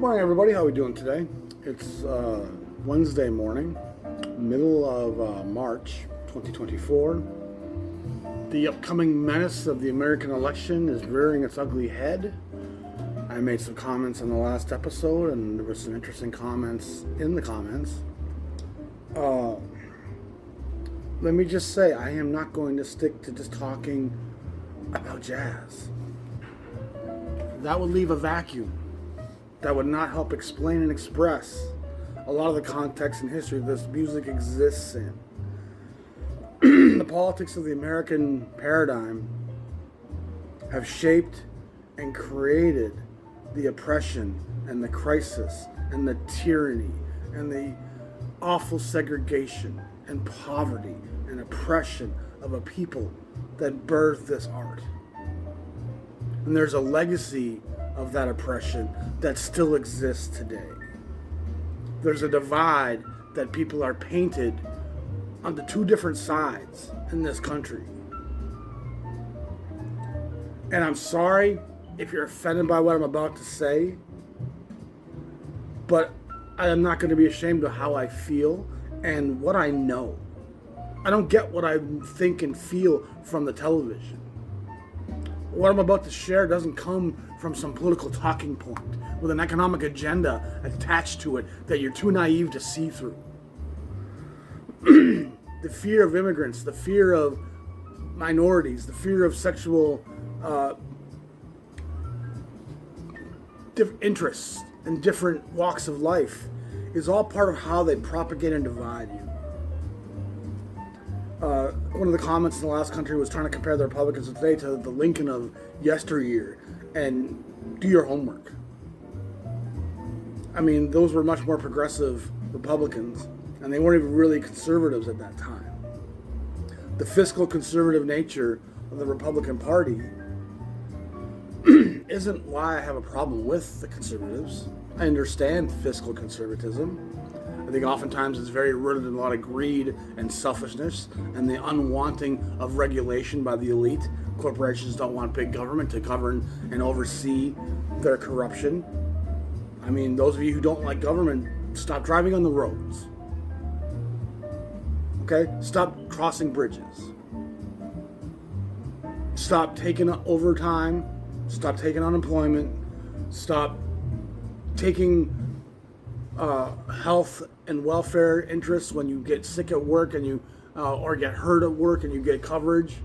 morning, everybody. How are we doing today? It's Wednesday morning, middle of March 2024. The upcoming menace of the American election is rearing its ugly head. I made some comments in the last episode, and there were some interesting comments in the comments. Let me just say, I am not going to stick to just talking about jazz. That would leave a vacuum. That would not help explain and express a lot of the context and history this music exists in. The politics of the American paradigm have shaped and created the oppression and the crisis and the tyranny and the awful segregation and poverty and oppression of a people that birthed this art. And there's a legacy of that oppression that still exists today. There's a divide that people are painted on the two different sides in this country. And I'm sorry if you're offended by what I'm about to say, but I am not going to be ashamed of how I feel and what I know. I don't get what I think and feel from the television. What I'm about to share doesn't come from some political talking point with an economic agenda attached to it that you're too naive to see through. The fear of immigrants, the fear of minorities, the fear of sexual interests in different walks of life is all part of how they propagate and divide you. One of the comments in the last country was trying to compare the Republicans of today to the Lincoln of yesteryear and do your homework. I mean, those were much more progressive Republicans, and they weren't even really conservatives at that time. The fiscal conservative nature of the Republican Party isn't why I have a problem with the conservatives. I understand fiscal conservatism. I think oftentimes it's very rooted in a lot of greed and selfishness and the unwanting of regulation by the elite. Corporations don't want big government to govern and oversee their corruption. I mean, those of you who don't like government, stop driving on the roads. Okay? Stop crossing bridges. Stop taking overtime. Stop taking unemployment. Stop taking health and welfare interests when you get sick at work and you or get hurt at work and you get coverage.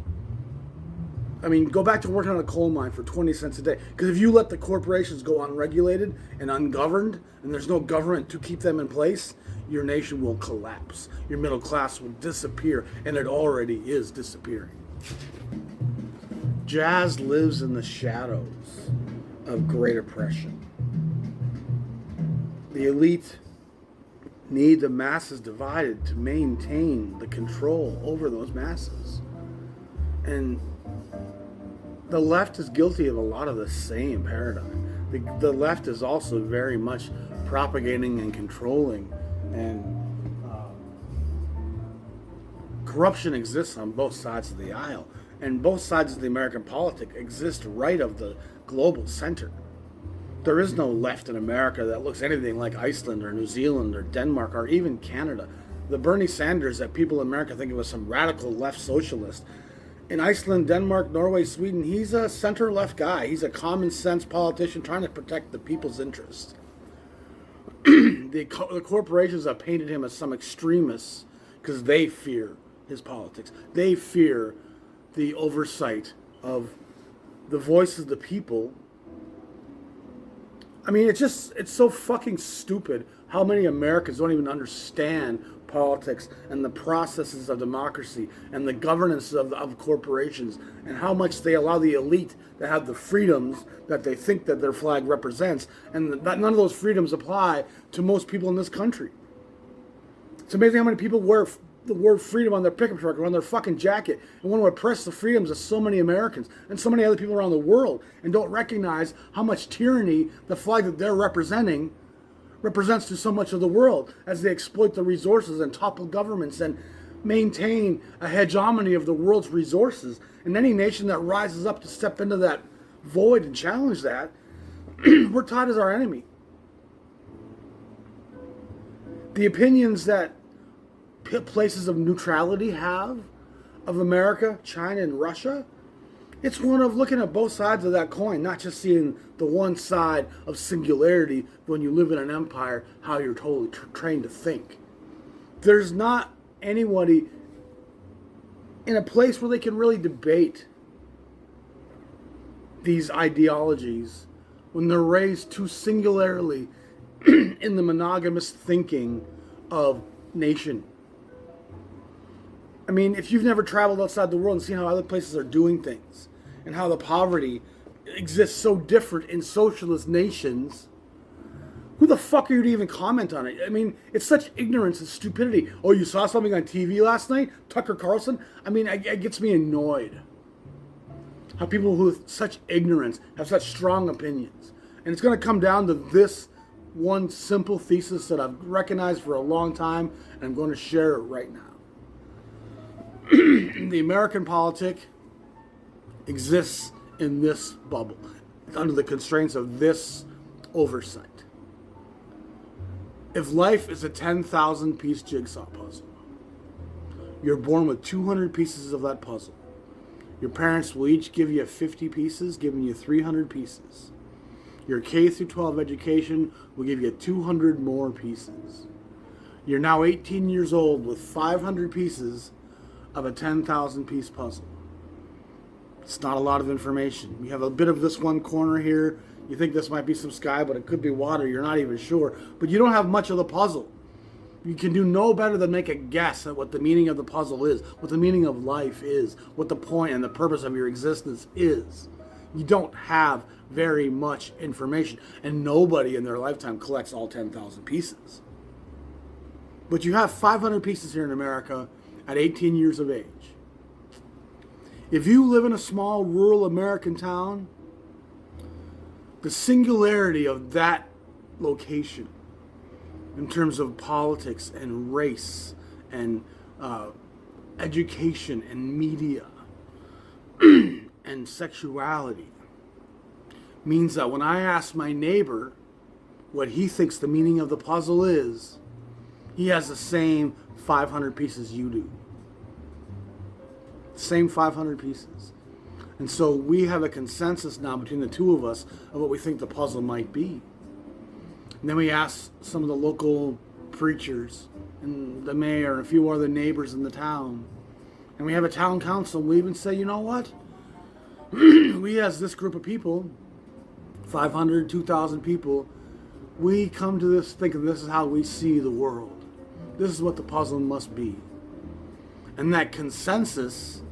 I mean, go back to working on a coal mine for 20 cents a day. Because if you let the corporations go unregulated and ungoverned, and there's no government to keep them in place, your nation will collapse. Your middle class will disappear, and it already is disappearing. Jazz lives in the shadows of great oppression. The elite need the masses divided to maintain the control over those masses. And the left is guilty of a lot of the same paradigm. The left is also very much propagating and controlling, and corruption exists on both sides of the aisle. And both sides of the American politic exist right of the global center. There is no left in America that looks anything like Iceland or New Zealand or Denmark or even Canada. The Bernie Sanders that people in America think of as some radical left socialist. In Iceland, Denmark, Norway, Sweden, he's a center-left guy. He's a common-sense politician trying to protect the people's interests. The corporations have painted him as some extremist because they fear his politics. They fear the oversight of the voice of the people. I mean, it's so fucking stupid how many Americans don't even understand politics and the processes of democracy and the governance of corporations and how much they allow the elite to have the freedoms that they think that their flag represents, and that none of those freedoms apply to most people in this country. It's amazing how many people wear the word freedom on their pickup truck or on their fucking jacket and want to oppress the freedoms of so many Americans and so many other people around the world, and don't recognize how much tyranny the flag that they're representing represents to so much of the world as they exploit the resources and topple governments and maintain a hegemony of the world's resources. And any nation that rises up to step into that void and challenge that, we're taught as our enemy. the opinions that places of neutrality have of America, China, and Russia, it's one of looking at both sides of that coin, not just seeing the one side of singularity when you live in an empire, how you're totally trained to think. There's not anybody in a place where they can really debate these ideologies when they're raised too singularly in the monogamous thinking of nation. I mean, if you've never traveled outside the world and seen how other places are doing things and how the poverty exists so different in socialist nations, who the fuck are you to even comment on it? I mean, it's such ignorance and stupidity. Oh, you saw something on TV last night? Tucker Carlson? I mean, it gets me annoyed. How people with such ignorance have such strong opinions. And it's going to come down to this one simple thesis that I've recognized for a long time, and I'm going to share it right now. The American politic exists in this bubble, under the constraints of this oversight. If life is a 10,000 piece jigsaw puzzle, you're born with 200 pieces of that puzzle. Your parents will each give you 50 pieces, giving you 300 pieces. Your K through 12 education will give you 200 more pieces. You're now 18 years old with 500 pieces of a 10,000 piece puzzle. It's not a lot of information. You have a bit of this one corner here. You think this might be some sky, but it could be water. You're not even sure. But you don't have much of the puzzle. You can do no better than make a guess at what the meaning of the puzzle is, what the meaning of life is, what the point and the purpose of your existence is. You don't have very much information. And nobody in their lifetime collects all 10,000 pieces. But you have 500 pieces here in America at 18 years of age. If you live in a small rural American town, the singularity of that location in terms of politics and race and education and media and sexuality means that when I ask my neighbor what he thinks the meaning of the puzzle is, he has the same 500 pieces you do. Same 500 pieces. And so we have a consensus now between the two of us of what we think the puzzle might be. And then we ask some of the local preachers and the mayor and a few other neighbors in the town. And we have a town council. And we even say, you know what? We as this group of people, 500, 2,000 people, we come to this thinking this is how we see the world. This is what the puzzle must be. And that consensus,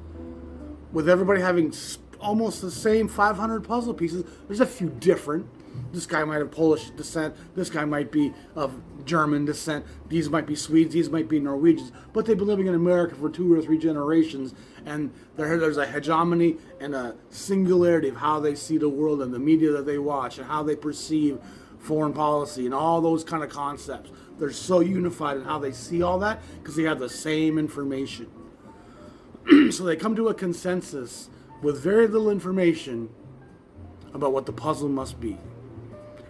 with everybody having almost the same 500 puzzle pieces, there's a few different. This guy might have Polish descent. This guy might be of German descent. These might be Swedes. These might be Norwegians. But they've been living in America for 2 or 3 generations, and there's a hegemony and a singularity of how they see the world and the media that they watch and how they perceive foreign policy and all those kind of concepts. They're so unified in how they see all that because they have the same information. So they come to a consensus with very little information about what the puzzle must be.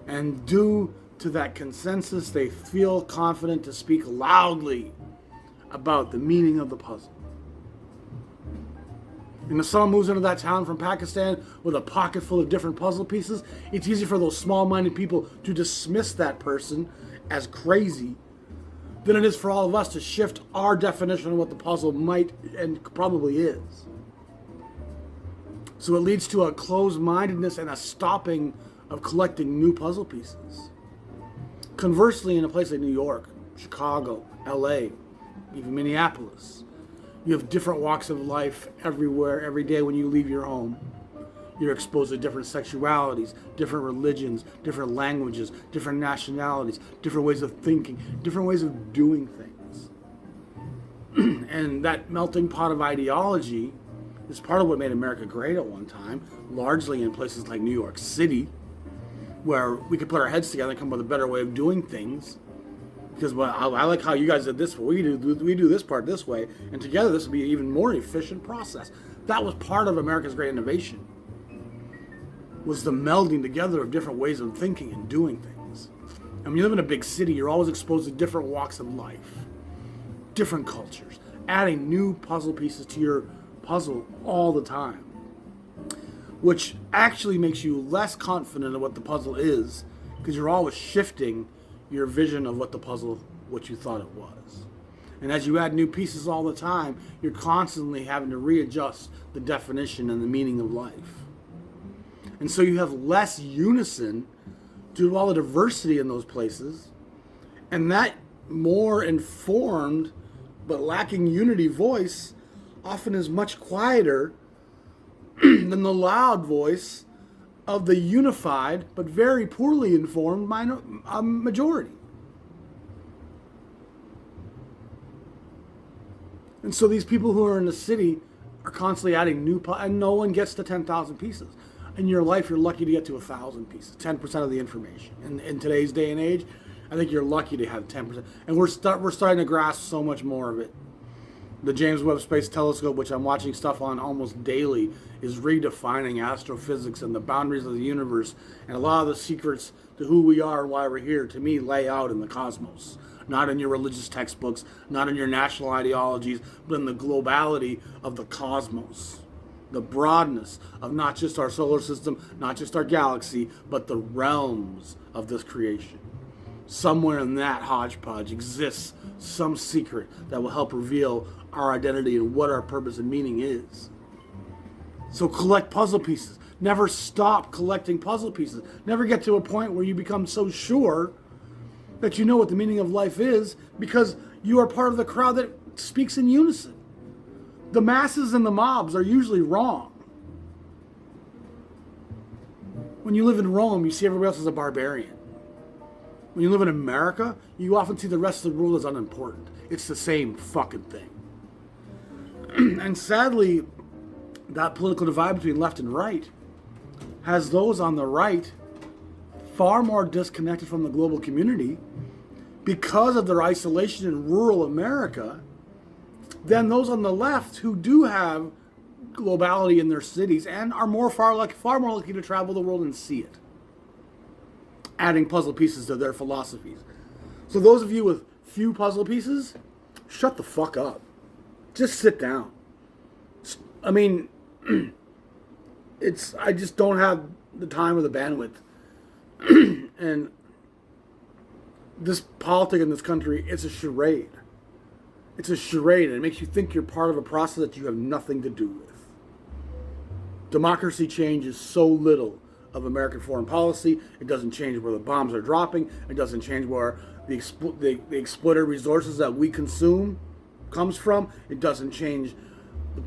And due to that consensus, they feel confident to speak loudly about the meaning of the puzzle. And if someone moves into that town from Pakistan with a pocket full of different puzzle pieces, it's easy for those small-minded people to dismiss that person as crazy than it is for all of us to shift our definition of what the puzzle might and probably is. So it leads to a closed-mindedness and a stopping of collecting new puzzle pieces. Conversely, in a place like New York, Chicago, LA, even Minneapolis, you have different walks of life everywhere, every day when you leave your home. You're exposed to different sexualities, different religions, different languages, different nationalities, different ways of thinking, different ways of doing things. And that melting pot of ideology is part of what made America great at one time, largely in places like New York City, where we could put our heads together and come up with a better way of doing things. Because I like how you guys did this, but we do this part this way, and together this would be an even more efficient process. That was part of America's great innovation, was the melding together of different ways of thinking and doing things. And when you live in a big city, you're always exposed to different walks of life, different cultures, adding new puzzle pieces to your puzzle all the time, which actually makes you less confident of what the puzzle is, because you're always shifting your vision of what the puzzle, what you thought it was. And as you add new pieces all the time, you're constantly having to readjust the definition and the meaning of life. And so you have less unison due to all the diversity in those places. And that more informed but lacking unity voice often is much quieter than the loud voice of the unified but very poorly informed majority. And so these people who are in the city are constantly adding new, and no one gets to 10,000 pieces. In your life, you're lucky to get to 1,000 pieces, 10% of the information. In today's day and age, I think you're lucky to have 10%. And we're starting to grasp so much more of it. The James Webb Space Telescope, which I'm watching stuff on almost daily, is redefining astrophysics and the boundaries of the universe. And a lot of the secrets to who we are and why we're here, to me, lay out in the cosmos. Not in your religious textbooks, not in your national ideologies, but in the globality of the cosmos. The broadness of not just our solar system, not just our galaxy, but the realms of this creation. Somewhere in that hodgepodge exists some secret that will help reveal our identity and what our purpose and meaning is. So collect puzzle pieces. Never stop collecting puzzle pieces. Never get to a point where you become so sure that you know what the meaning of life is, because you are part of the crowd that speaks in unison. The masses and the mobs are usually wrong. When you live in Rome, you see everybody else as a barbarian. When you live in America, you often see the rest of the world as unimportant. It's the same fucking thing. And sadly, that political divide between left and right has those on the right far more disconnected from the global community because of their isolation in rural America than those on the left who do have globality in their cities and are far more likely to travel the world and see it, adding puzzle pieces to their philosophies. So those of you with few puzzle pieces, shut the fuck up. Just sit down. I mean, I just don't have the time or the bandwidth. And this politic in this country, it's a charade. It's a charade, and it makes you think you're part of a process that you have nothing to do with. Democracy changes so little of American foreign policy. It doesn't change where the bombs are dropping. It doesn't change where the exploited resources that we consume comes from. It doesn't change the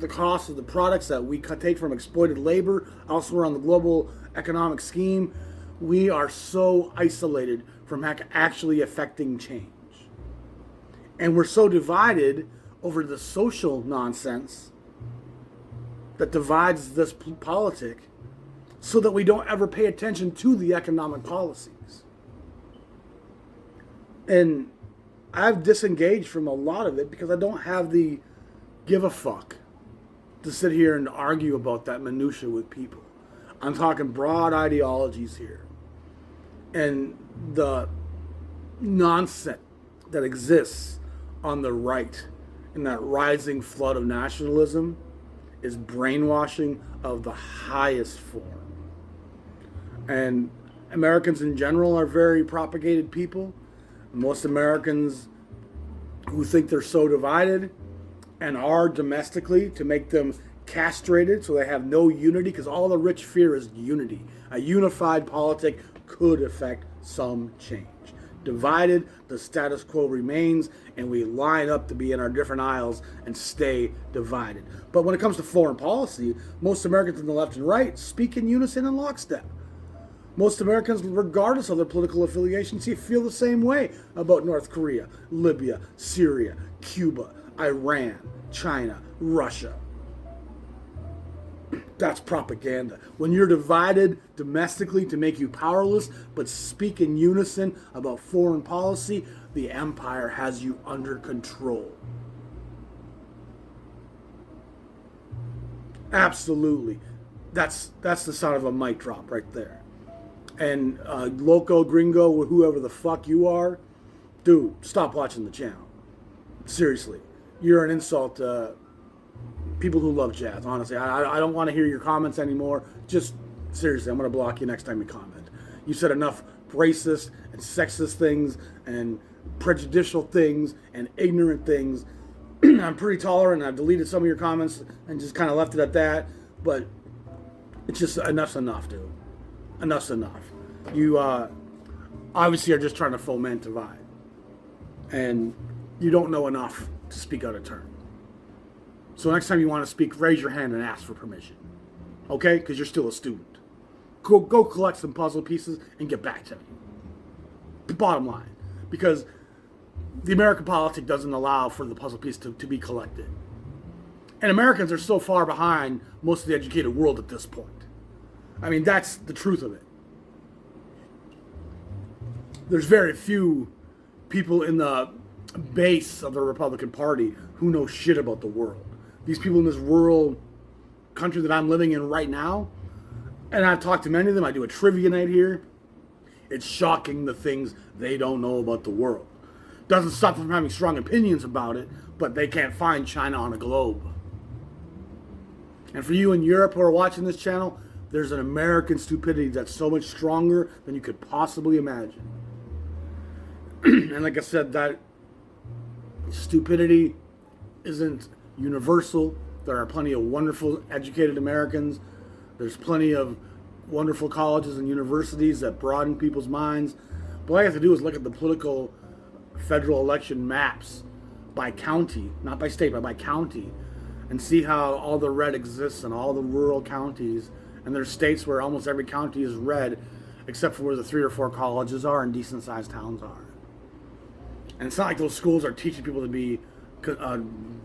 cost of the products that we take from exploited labor elsewhere on the global economic scheme. We are so isolated from actually affecting change. And we're so divided over the social nonsense that divides this politic, so that we don't ever pay attention to the economic policies. And I've disengaged from a lot of it because I don't have the give a fuck to sit here and argue about that minutia with people. I'm talking broad ideologies here. And the nonsense that exists on the right in that rising flood of nationalism is brainwashing of the highest form. And Americans in general are very propagated people. Most Americans who think they're so divided and are domestically to make them castrated so they have no unity, because all the rich fear is unity. A unified politic could affect some change. Divided, the status quo remains, and we line up to be in our different aisles and stay divided. But when it comes to foreign policy, most Americans on the left and right speak in unison and lockstep. Most Americans, regardless of their political affiliations, feel the same way about North Korea, Libya, Syria, Cuba, Iran, China, Russia. That's propaganda. When you're divided domestically to make you powerless, but speak in unison about foreign policy, the empire has you under control. Absolutely. That's the sound of a mic drop right there. And Loco, Gringo, whoever the fuck you are, dude, stop watching the channel. Seriously. You're an insult to people who love jazz, honestly. I don't want to hear your comments anymore. Just, seriously, I'm going to block you next time you comment. You said enough racist and sexist things and prejudicial things and ignorant things. I'm pretty tolerant, and I've deleted some of your comments and just kind of left it at that. But it's just, enough's enough, dude. Enough's enough. You obviously are just trying to foment divide. And you don't know enough to speak out of turn. So next time you want to speak, raise your hand and ask for permission. Okay? Because you're still a student. Go collect some puzzle pieces and get back to me. The bottom line. Because the American politic doesn't allow for the puzzle piece to be collected. And Americans are so far behind most of the educated world at this point. I mean, that's the truth of it. There's very few people in the base of the Republican Party who know shit about the world. These people in this rural country that I'm living in right now, and I've talked to many of them, I do a trivia night here. It's shocking the things they don't know about the world. Doesn't stop them from having strong opinions about it, but they can't find China on a globe. And for you in Europe who are watching this channel, there's an American stupidity that's so much stronger than you could possibly imagine. And like I said, that stupidity isn't universal. There are plenty of wonderful educated Americans. There's plenty of wonderful colleges and universities that broaden people's minds. But all I have to do is look at the political federal election maps by county, not by state, but by county, and see how all the red exists in all the rural counties. And there's states where almost every county is red, except for where the 3 or 4 colleges are and decent-sized towns are. And it's not like those schools are teaching people to be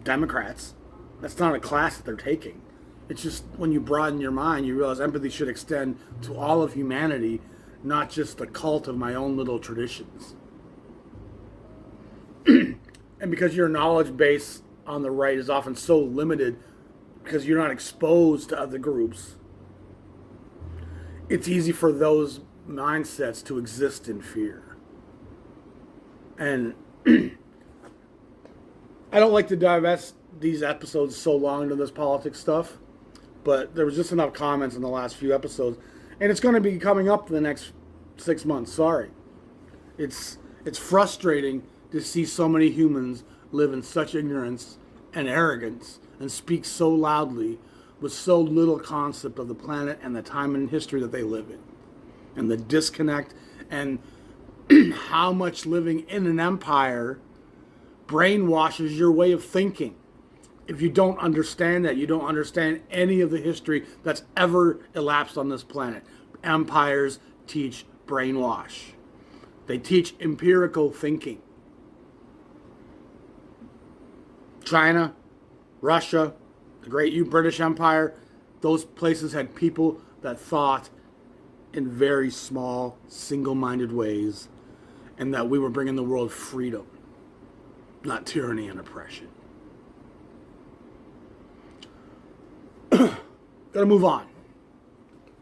Democrats. That's not a class that they're taking. It's just when you broaden your mind, you realize empathy should extend to all of humanity, not just the cult of my own little traditions. And because your knowledge base on the right is often so limited because you're not exposed to other groups, it's easy for those mindsets to exist in fear. And I don't like to divest these episodes so long into this politics stuff, but there was just enough comments in the last few episodes, and it's going to be coming up in the next 6 months. Sorry. It's frustrating to see so many humans live in such ignorance and arrogance and speak so loudly with so little concept of the planet and the time and history that they live in, and the disconnect and how much living in an empire brainwashes your way of thinking. If you don't understand that, you don't understand any of the history that's ever elapsed on this planet. Empires teach brainwash. They teach empirical thinking. China, Russia, the great British Empire, those places had people that thought in very small, single-minded ways, and that we were bringing the world freedom, not tyranny and oppression. Gotta move on.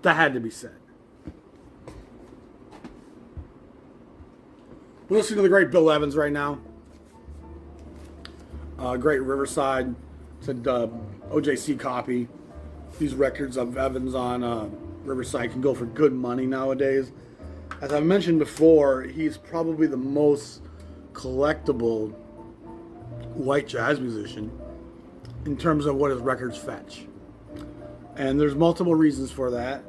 That had to be said. We're listening to the great Bill Evans right now. Great Riverside. Said OJC copy. These records of Evans on Riverside can go for good money nowadays. As I mentioned before, he's probably the most collectible white jazz musician in terms of what his records fetch. And there's multiple reasons for that.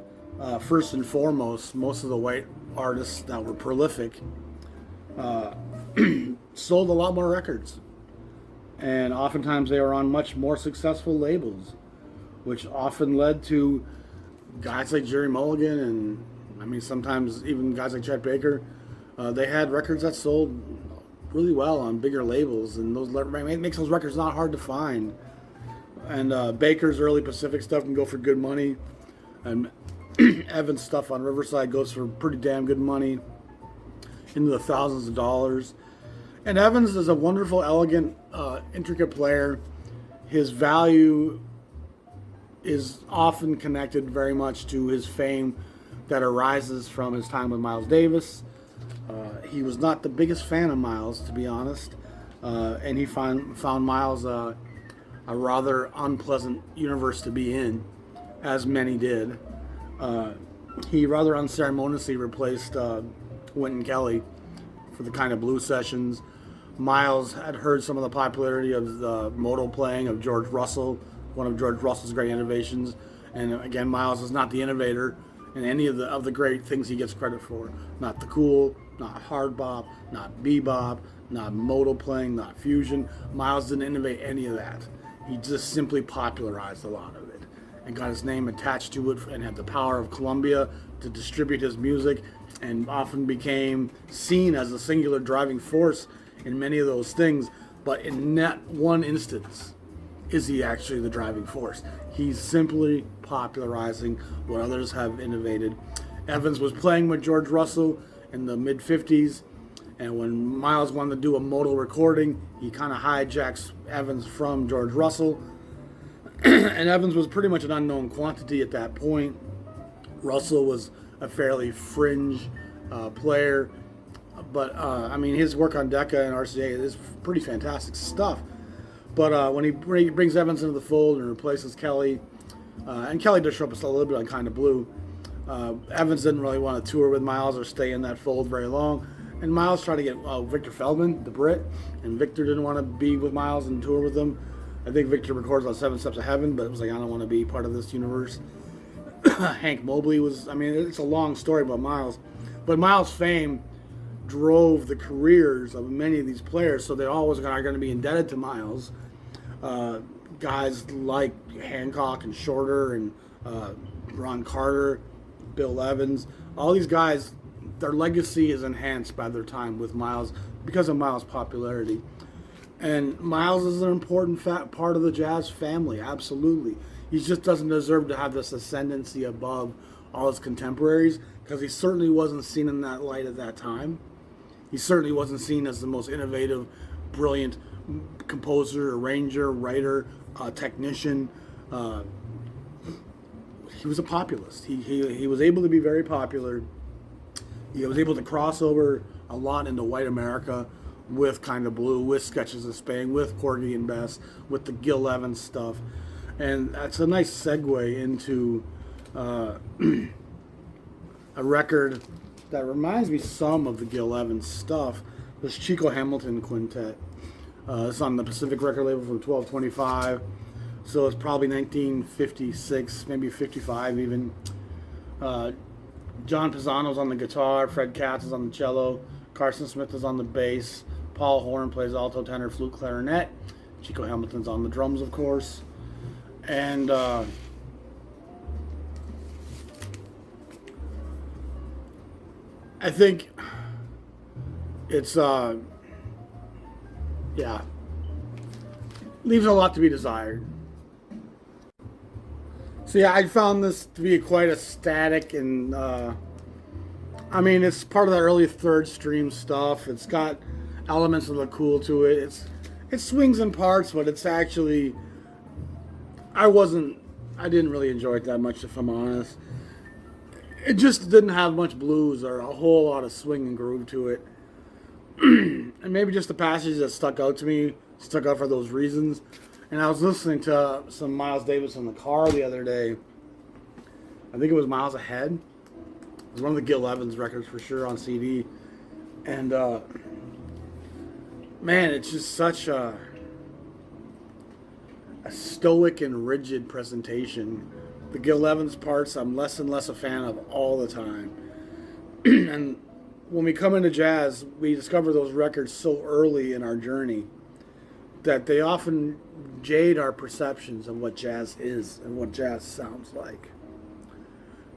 First and foremost, most of the white artists that were prolific sold a lot more records. And oftentimes they were on much more successful labels, which often led to guys like Jerry Mulligan and, I mean, sometimes even guys like Chet Baker. They had records that sold really well on bigger labels, and those makes those records not hard to find. And Baker's early Pacific stuff can go for good money, and Evans' stuff on Riverside goes for pretty damn good money, into the thousands of dollars. And Evans is a wonderful, elegant, intricate player. His value is often connected very much to his fame that arises from his time with Miles Davis. He was not the biggest fan of Miles, to be honest, and he found Miles a rather unpleasant universe to be in, as many did. He rather unceremoniously replaced Wynton Kelly for the kind of blues sessions. Miles had heard some of the popularity of the modal playing of George Russell, one of George Russell's great innovations. And again, Miles is not the innovator in any of the great things he gets credit for. Not the cool, not hard bop, not bebop, not modal playing, not fusion. Miles didn't innovate any of that. He just simply popularized a lot of it and got his name attached to it and had the power of Columbia to distribute his music, and often became seen as a singular driving force in many of those things. But in not one instance is he actually the driving force. He's simply popularizing what others have innovated. Evans was playing with George Russell in the mid-50s, and when Miles wanted to do a modal recording, he kind of hijacks Evans from George Russell. And Evans was pretty much an unknown quantity at that point. Russell was a fairly fringe player, but I mean, his work on Decca and RCA is pretty fantastic stuff. But when he brings Evans into the fold and replaces Kelly, and Kelly does show up a little bit on Kind of Blue, Evans didn't really want to tour with Miles or stay in that fold very long. And Miles tried to get Victor Feldman, the Brit, and Victor didn't want to be with Miles and tour with him. I think Victor records on 7 Steps of Heaven, but it was like, I don't want to be part of this universe. Hank Mobley was, I mean, it's a long story about Miles. But Miles' fame drove the careers of many of these players, so they always are going to be indebted to Miles. Guys like Hancock and Shorter and Ron Carter, Bill Evans, all these guys, their legacy is enhanced by their time with Miles because of Miles' popularity. And Miles is an important part of the jazz family, absolutely. He just doesn't deserve to have this ascendancy above all his contemporaries, because he certainly wasn't seen in that light at that time. He certainly wasn't seen as the most innovative, brilliant composer, arranger, writer, technician. He was a populist. He was able to be very popular. He was able to cross over a lot into white America with Kind of Blue, with Sketches of Spain, with Porgy and Bess, with the Gil Evans stuff. And that's a nice segue into a record that reminds me some of the Gil Evans stuff. This Chico Hamilton Quintet. It's on the Pacific record label from 1225. So it's probably 1956, maybe 55 even. John Pisano's on the guitar, Fred Katz is on the cello, Carson Smith is on the bass, Paul Horn plays alto, tenor, flute, clarinet, Chico Hamilton's on the drums, of course. And I think it's leaves a lot to be desired. So yeah, I found this to be quite a static, and I mean, it's part of the early third stream stuff. It's got elements that look cool to it. It swings in parts, but it's actually, I didn't really enjoy it that much, if I'm honest. It just didn't have much blues or a whole lot of swing and groove to it. And maybe just the passages that stuck out for those reasons. And I was listening to some Miles Davis in the car the other day. I think it was Miles Ahead. It was one of the Gil Evans records for sure on CD. And man, it's just such a stoic and rigid presentation. The Gil Evans parts I'm less and less a fan of all the time. And when we come into jazz, we discover those records so early in our journey that they often jade our perceptions of what jazz is and what jazz sounds like.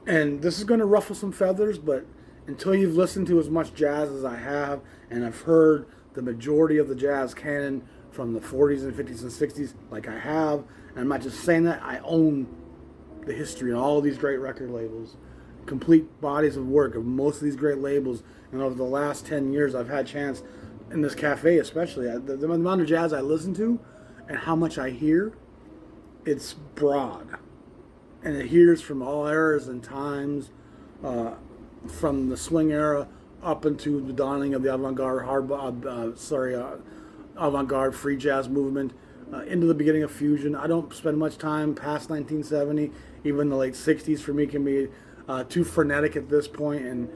And this is going to ruffle some feathers, but until you've listened to as much jazz as I have, and I've heard the majority of the jazz canon from the 40s and 50s and 60s like I have, and I'm not just saying that, I own the history of all of these great record labels, complete bodies of work of most of these great labels, and over the last 10 years I've had a chance, in this cafe especially, the amount of jazz I listen to and how much I hear, it's broad. And it hears from all eras and times, from the swing era up into the dawning of the avant-garde free jazz movement, into the beginning of fusion. I don't spend much time past 1970. Even the late 60s for me can be too frenetic at this point, and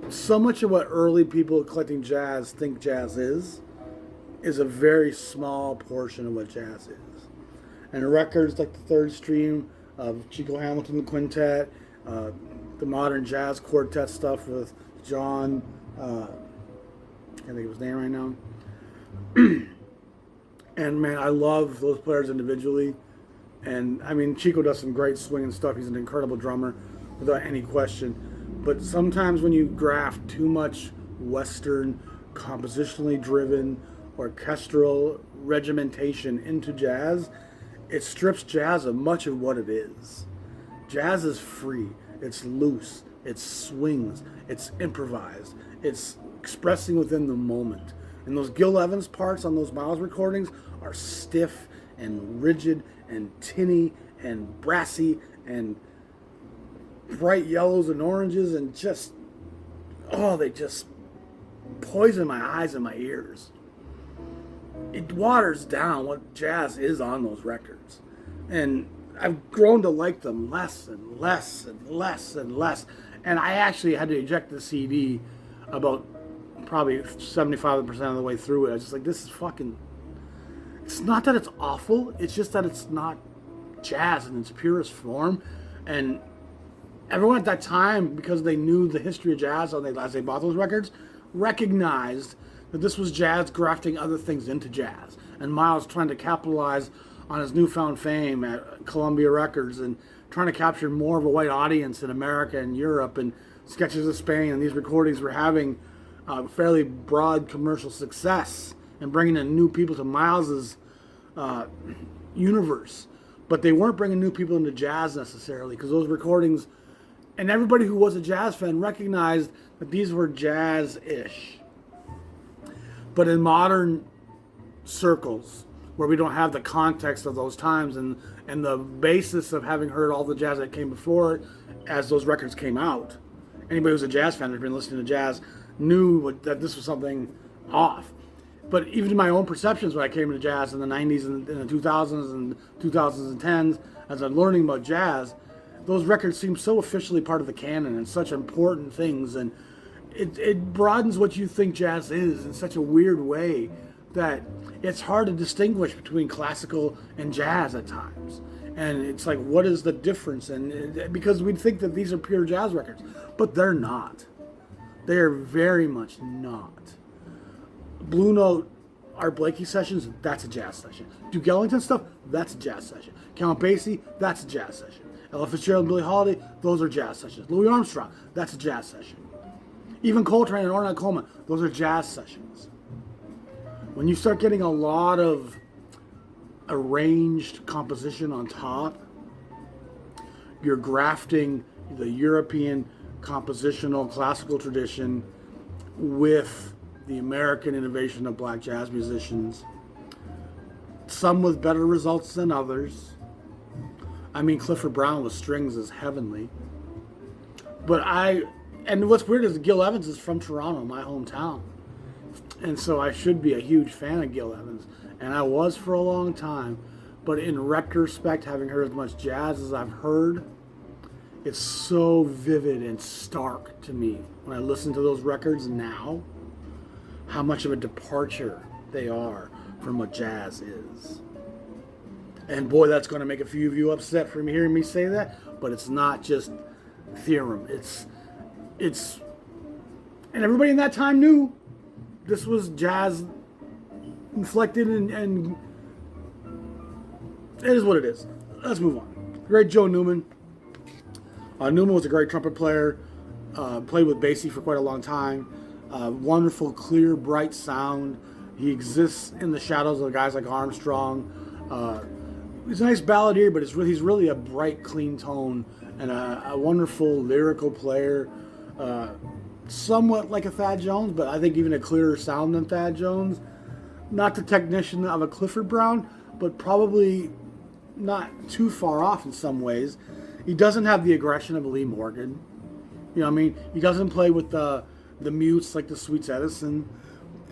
so much of what early people collecting jazz think jazz is a very small portion of what jazz is. And records like the Third Stream of Chico Hamilton the Quintet, the modern jazz quartet stuff with John, I can't think of his name right now. And man, I love those players individually. And I mean, Chico does some great swinging stuff. He's an incredible drummer, without any question. But sometimes when you graft too much Western, compositionally driven, orchestral regimentation into jazz, it strips jazz of much of what it is. Jazz is free, it's loose, it swings, it's improvised, it's expressing within the moment. And those Gil Evans parts on those Miles recordings are stiff and rigid and tinny and brassy and bright yellows and oranges and just, oh, they just poison my eyes and my ears. It waters down what jazz is on those records. And I've grown to like them less and less and less and less. And I actually had to eject the CD about probably 75% of the way through it. I was just like, this is fucking... It's not that it's awful. It's just that it's not jazz in its purest form. And everyone at that time, because they knew the history of jazz as they bought those records, recognized that this was jazz grafting other things into jazz. And Miles trying to capitalize on his newfound fame at Columbia Records and trying to capture more of a white audience in America and Europe and Sketches of Spain. And these recordings were having fairly broad commercial success and bringing in new people to Miles's universe. But they weren't bringing new people into jazz necessarily, because those recordings, and everybody who was a jazz fan recognized that these were jazz-ish. But in modern circles, where we don't have the context of those times and the basis of having heard all the jazz that came before it as those records came out, anybody who's a jazz fan who's been listening to jazz knew that this was something off. But even in my own perceptions when I came into jazz in the 90s and in the 2000s and 2010s, as I'm learning about jazz, those records seem so officially part of the canon and such important things, and it broadens what you think jazz is in such a weird way that it's hard to distinguish between classical and jazz at times. And it's like, what is the difference? And because we'd think that these are pure jazz records, but they're not. They are very much not. Blue Note, Art Blakey sessions, that's a jazz session. Duke Ellington stuff, that's a jazz session. Count Basie, that's a jazz session. Ella Fitzgerald and Billie Holiday, those are jazz sessions. Louis Armstrong, that's a jazz session. Even Coltrane and Ornette Coleman, those are jazz sessions. When you start getting a lot of arranged composition on top, you're grafting the European compositional classical tradition with the American innovation of black jazz musicians, some with better results than others. I mean, Clifford Brown with strings is heavenly. And what's weird is Gil Evans is from Toronto, my hometown. And so I should be a huge fan of Gil Evans. And I was for a long time. But in retrospect, having heard as much jazz as I've heard, it's so vivid and stark to me when I listen to those records now, how much of a departure they are from what jazz is. And boy, that's going to make a few of you upset from hearing me say that, but it's not just theorem. It's and everybody in that time knew this was jazz inflected, and it is what it is. Let's move on. Great Joe Newman. Newman was a great trumpet player, played with Basie for quite a long time. Wonderful, clear, bright sound. He exists in the shadows of guys like Armstrong. He's a nice balladeer, but he's really a bright, clean tone and a wonderful lyrical player. Somewhat like a Thad Jones, but I think even a clearer sound than Thad Jones. Not the technician of a Clifford Brown, but probably not too far off in some ways. He doesn't have the aggression of a Lee Morgan. You know what I mean? He doesn't play with the mutes like the Sweets Edison,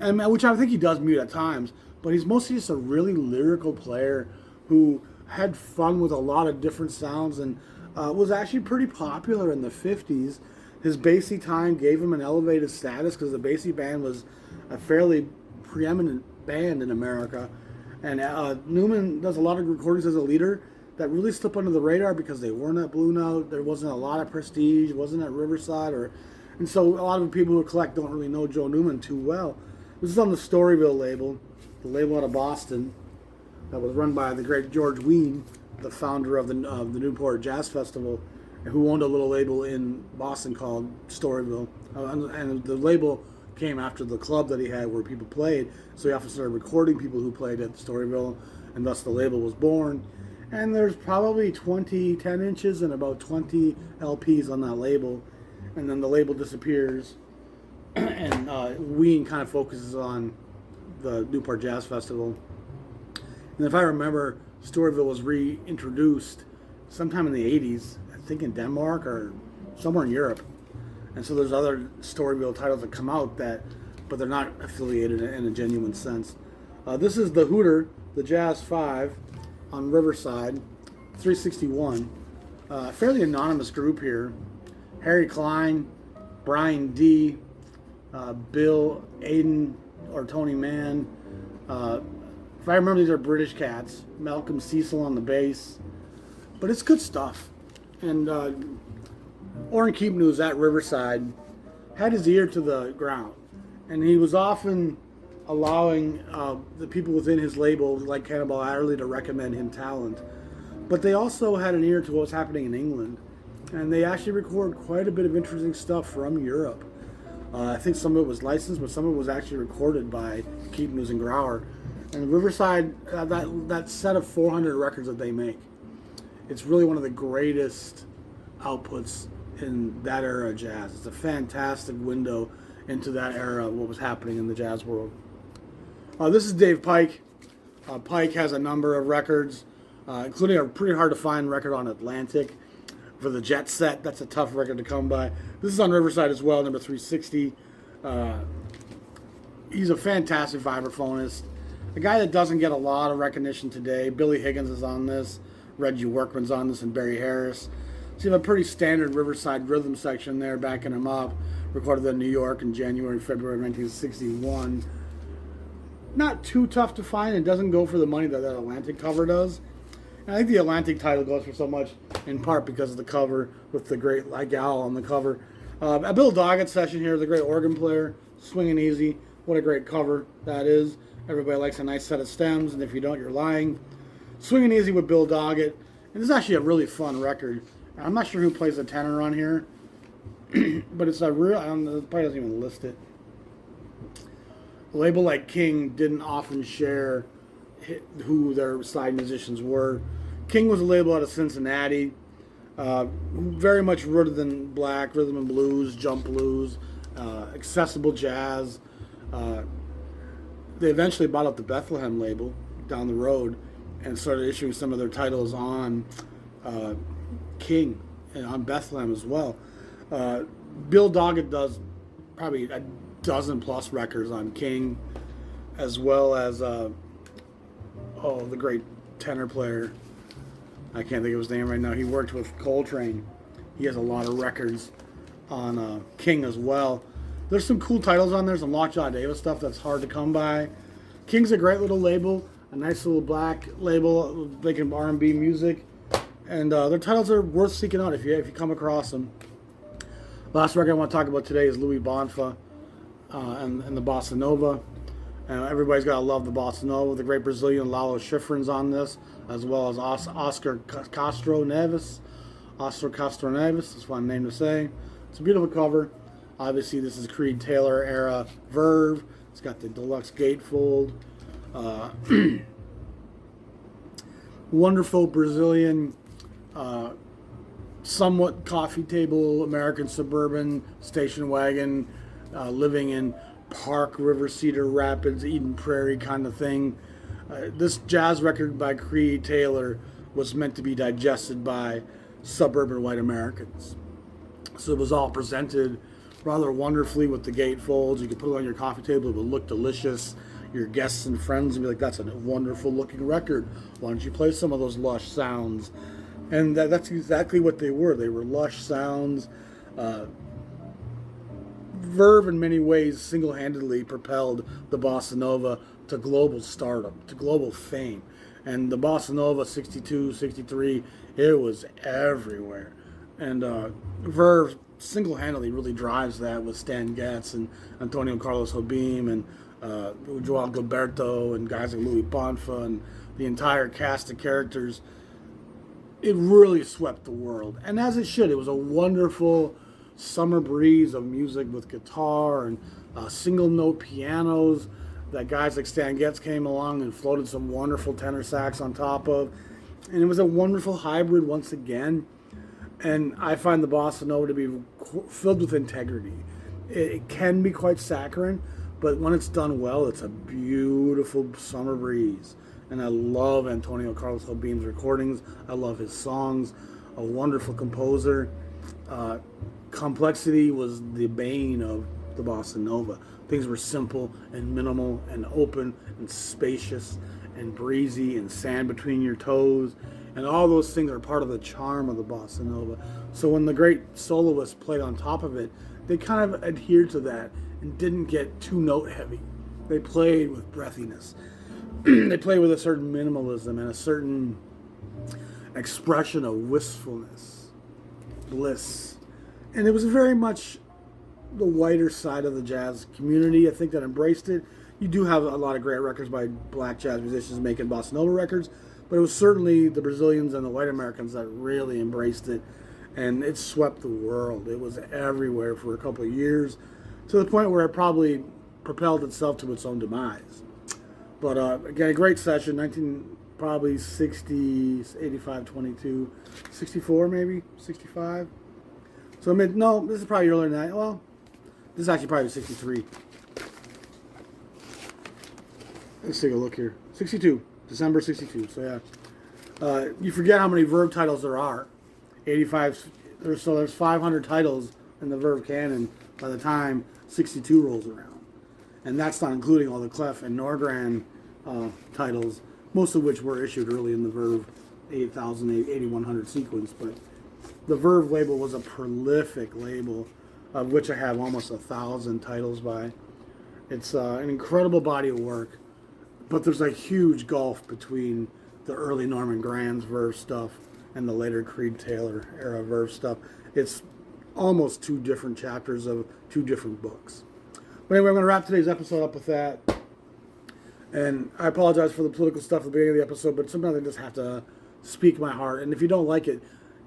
and which I think he does mute at times. But he's mostly just a really lyrical player who had fun with a lot of different sounds and was actually pretty popular in the 50s. His Basie time gave him an elevated status because the Basie band was a fairly preeminent band in America. And Newman does a lot of recordings as a leader that really slipped under the radar because they weren't at Blue Note. There wasn't a lot of prestige. It wasn't at Riverside. And so a lot of the people who collect don't really know Joe Newman too well. This is on the Storyville label, the label out of Boston that was run by the great George Wein, the founder of the Newport Jazz Festival, who owned a little label in Boston called Storyville. And the label came after the club that he had where people played, so he often started recording people who played at Storyville, and thus the label was born. And there's probably 10 inches and about 20 LPs on that label, and then the label disappears, and Ween kind of focuses on the Newport Jazz Festival. And if I remember, Storyville was reintroduced sometime in the 80s, I think in Denmark or somewhere in Europe. And so there's other Storyville titles that come out but they're not affiliated in a genuine sense. This is the Hooter, the Jazz 5 on Riverside, 361. Fairly anonymous group here. Harry Klein, Brian D., Bill Aiden or Tony Mann. If I remember, these are British cats. Malcolm Cecil on the bass. But it's good stuff. And Orrin Keepnew was at Riverside, had his ear to the ground. And he was often allowing the people within his label, like Cannonball Adderley, to recommend him talent. But they also had an ear to what was happening in England. And they actually record quite a bit of interesting stuff from Europe. I think some of it was licensed, but some of it was actually recorded by Keepnews and Grauer. And Riverside, that set of 400 records that they make, it's really one of the greatest outputs in that era of jazz. It's a fantastic window into that era of what was happening in the jazz world. This is Dave Pike. Pike has a number of records, including a pretty hard to find record on Atlantic for the Jet Set. That's a tough record to come by. This is on Riverside as well, number 360. He's a fantastic vibraphonist. A guy that doesn't get a lot of recognition today. Billy Higgins is on this. Reggie Workman's on this, and Barry Harris. So you have a pretty standard Riverside rhythm section there backing him up. Recorded in New York in January, February 1961. Not too tough to find. It doesn't go for the money that Atlantic cover does. And I think the Atlantic title goes for so much in part because of the cover with the great gal on the cover. A Bill Doggett session here, the great organ player, Swinging Easy. What a great cover that is. Everybody likes a nice set of stems, and if you don't, you're lying. Swinging Easy with Bill Doggett. And this is actually a really fun record. I'm not sure who plays the tenor on here, but it's a real, I don't know, it probably doesn't even list it. A label like King didn't often share who their side musicians were. King was a label out of Cincinnati, very much rooted in black, rhythm and blues, jump blues, accessible jazz. They eventually bought up the Bethlehem label down the road and started issuing some of their titles on King and on Bethlehem as well. Bill Doggett does probably a dozen plus records on King, as well as the great tenor player. I can't think of his name right now. He worked with Coltrane. He has a lot of records on King as well. There's some cool titles on there, some Lockjaw Davis stuff that's hard to come by. King's a great little label, a nice little black label making R&B music, and their titles are worth seeking out if you come across them. Last record I want to talk about today is Louis Bonfa and the Bossa Nova. Everybody's got to love the Bossa Nova. The great Brazilian Lalo Schifrin's on this, as well as Oscar Castro Neves. Oscar Castro Neves, that's one name to say. It's a beautiful cover. Obviously, this is Creed Taylor era Verve. It's got the deluxe gatefold. Wonderful Brazilian, somewhat coffee table American suburban station wagon, living in Park, River, Cedar Rapids, Eden Prairie kind of thing. This jazz record by Creed Taylor was meant to be digested by suburban white Americans. So it was all presented rather wonderfully with the gatefolds. You could put it on your coffee table. It would look delicious. Your guests and friends would be like, that's a wonderful looking record. Why don't you play some of those lush sounds? And that's exactly what they were. They were lush sounds. Verve, in many ways, single-handedly propelled the bossa nova to global stardom, to global fame. And the bossa nova, 62, 63, it was everywhere. And Verve single-handedly really drives that with Stan Getz and Antonio Carlos Jobim and Joao Gilberto and guys like Louis Bonfa and the entire cast of characters. It really swept the world. And as it should. It was a wonderful summer breeze of music with guitar and single note pianos that guys like Stan Getz came along and floated some wonderful tenor sax on top of. And it was a wonderful hybrid once again. And I find the bossa nova to be filled with integrity. It can be quite saccharine, but when it's done well, it's a beautiful summer breeze. And I love Antonio Carlos Jobim's recordings. I love his songs. A wonderful composer. Complexity was the bane of the bossa nova. Things were simple and minimal and open and spacious and breezy and sand between your toes. And all those things are part of the charm of the bossa nova. So when the great soloists played on top of it, they kind of adhered to that and didn't get too note heavy. They played with breathiness. They played with a certain minimalism and a certain expression of wistfulness, bliss. And it was very much the whiter side of the jazz community, I think, that embraced it. You do have a lot of great records by black jazz musicians making bossa nova records, but it was certainly the Brazilians and the white Americans that really embraced it, and it swept the world. It was everywhere for a couple of years, to the point where it probably propelled itself to its own demise. But again, a great session, probably 60, 85, 22, 64 maybe, 65. So no, this is probably earlier than that. Well, this is actually probably 63. Let's take a look here. 62, December 62. So yeah, you forget how many Verve titles there are. 85. So there's 500 titles in the Verve canon by the time 62 rolls around, and that's not including all the Clef and Norgran titles, most of which were issued early in the Verve 8000, 8100 sequence. But the Verve label was a prolific label, of which I have almost 1,000 titles by. It's an incredible body of work, but there's a huge gulf between the early Norman Granz Verve stuff and the later Creed Taylor era Verve stuff. It's almost two different chapters of two different books. But anyway, I'm going to wrap today's episode up with that. And I apologize for the political stuff at the beginning of the episode, but sometimes I just have to speak my heart. And if you don't like it,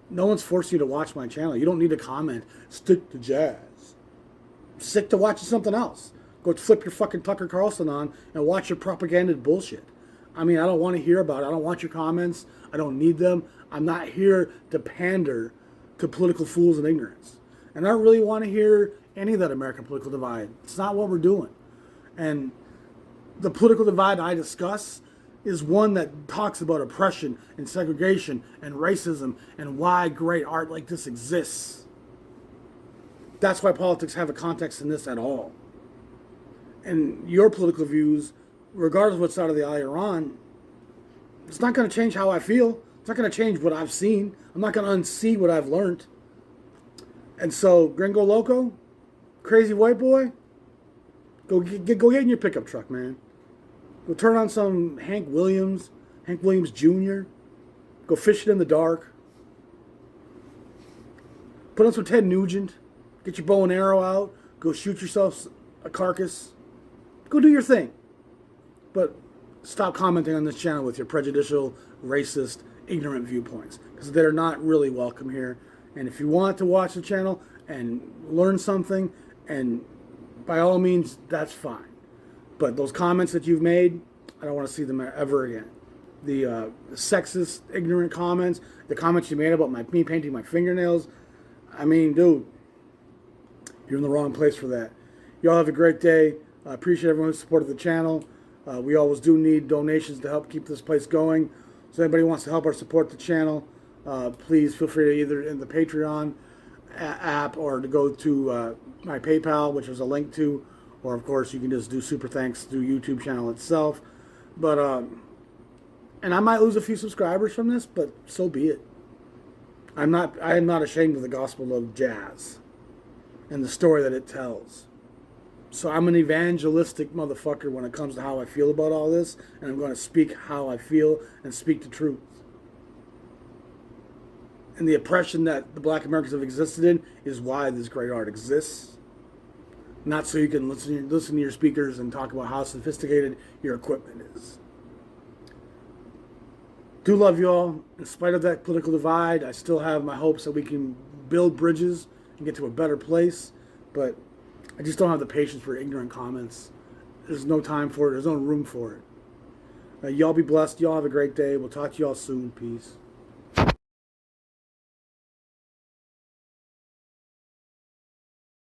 no one's forcing you to watch my channel. You don't need to comment, stick to jazz. Stick to watching something else. Go flip your fucking Tucker Carlson on and watch your propaganda bullshit. I mean, I don't want to hear about it. I don't want your comments. I don't need them. I'm not here to pander to political fools and ignorance. And I don't really want to hear any of that American political divide. It's not what we're doing. And the political divide I discuss is one that talks about oppression and segregation and racism and why great art like this exists. That's why politics have a context in this at all. And your political views, regardless of what side of the aisle you're on, it's not going to change how I feel. It's not going to change what I've seen. I'm not going to unsee what I've learned. And so, Gringo Loco, crazy white boy, go get in your pickup truck, man. Go turn on some Hank Williams Jr. Go fishing in the dark. Put on some Ted Nugent. Get your bow and arrow out. Go shoot yourself a carcass. Go do your thing. But stop commenting on this channel with your prejudicial, racist, ignorant viewpoints, because they're not really welcome here. And if you want to watch the channel and learn something, and by all means, that's fine. But those comments that you've made, I don't want to see them ever again. The sexist, ignorant comments, the comments you made about me painting my fingernails, I mean, dude, you're in the wrong place for that. Y'all have a great day. I appreciate everyone who supported the channel. We always do need donations to help keep this place going. So anybody who wants to help or support the channel, please feel free to either in the Patreon app, or to go to my PayPal, which is a link to, or of course you can just do super thanks through YouTube channel itself. But and I might lose a few subscribers from this, but so be it. I am not ashamed of the gospel of jazz and the story that it tells. So I'm an evangelistic motherfucker when it comes to how I feel about all this, and I'm going to speak how I feel and speak the truth. And the oppression that the black Americans have existed in is why this great art exists. Not so you can listen to your speakers and talk about how sophisticated your equipment is. Do love you all. In spite of that political divide, I still have my hopes that we can build bridges and get to a better place. But I just don't have the patience for ignorant comments. There's no time for it. There's no room for it. Y'all be blessed. Y'all have a great day. We'll talk to y'all soon. Peace.